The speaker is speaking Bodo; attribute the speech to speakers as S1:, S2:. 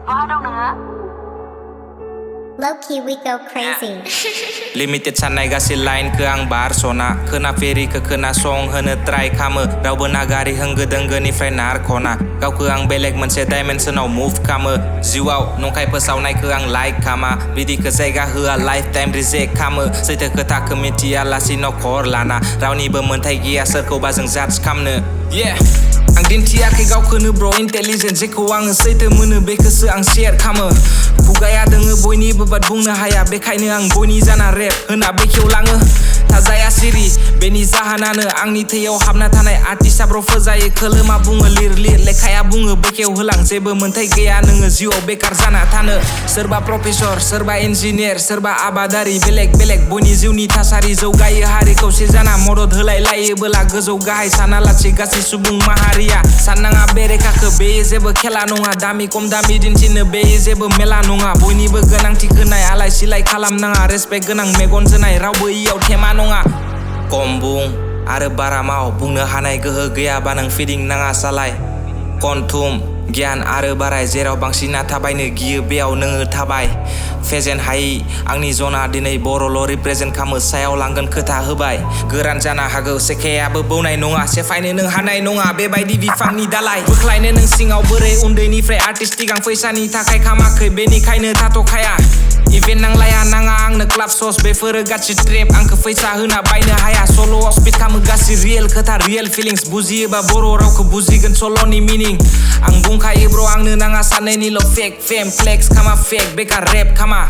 S1: đâu nữa.
S2: Low key we go crazy.
S3: Limited sanai gasi lain ke ang Barcelona Kena ferry ke kena song hono try kame Raवबो नागारि होंगो दोंगोनिफ्राय नारख'ना गावखो आं बेलेग मोनसे डाइमेनसनाव मुभ खामो जिउआव नंखाय फोसावनायखो आं लाइक खामा बिदिखो जायगा होआ लाइफ टाइम रिजेक्ट खामो सैथो खोथाखो मिथियालासि नखर लाना रावनिबो मोनथाय गैया सोरखौबा जों जाज खामनो आं दिन्थियाखै गावखौनो ब्र इन्टेलिजेन्ट जेखौ आङो सैथो मोनो बेखौसो आं शेयार खामो खुगाया दोङो बयनिबो बाट बुंनो हाया बेखायनो आं बयनि जाना रेप होना बेखेवलाङो थाजाया सिरि बेनि जाहोनानो आंनि थैयाव हाबना थानाय आर्टिस्टआ ब्र फोजायो खोलोमा बुङो लिर लेखाया बुङो बेखेव होलां जेबो मोनथाय गैया नोङो जिउआव बेकार जाना थानो सोरबा प्रफेसर सोरबा इन्जिनियार सोरबा आबादारि बेलेग बयनि जिउनि थासारि जौगायो हारि खौसे जाना मदद होलाय लायोबोला गोजौ गाहाय सानालासि गासै सुबुं माहारिया साननाङा बेरेखाखो बेयो जेबो खेला नङा दामि खम दामि दिन्थिनो बेयो जेबो मेला नङा बयनिबो गोनांथि होनाय आलाय सिलाय खालामनाङा रेसपेक्ट गोनां मेगन जोनाय रावबो इयाव थेमा नङा खम बुं आरो बारा माव बुंनो हानाय गोहो गैयाबा नों फिदिं नाङा सालाय कन्थुम गियान आरो बाराय जेराव बांसिना थाबायनो गियो बेयाव नोङो थाबाय फेजेन हायि आंनि जना दिनै बर'ल' रिप्रेजेन्ट खामो सायाव लांगोन खोथा होबाय गोरान जानो हागौ सेखायाबो बौनाय नङा सेफायनो नों हानाय नङा बेबायदि बिफांनि दालाय बोख्लायनो नों सिङाव बोरै उन्दैनिफ्राय आर्टिस्टिक आं फैसानि थाखाय खामाखै बेनिखायनो थाथ'खाया इभेन्ट नांलाया नाङा आंनो क्लाब सस बेफोरो गासै ट्रेप आंखो फैसा होना बायनो हाया सल'आव स्पिड खामो गासै रियेल खोथा रियेल फिलिंस बुजियोबा बर' रावखौ बुजिगोन सल'नि मिनिं आं बुंखायो ब्र आंनो नाङा सानैनिल' फेक फेम फ्लेक्स खामा फेक बेकार रेप खामा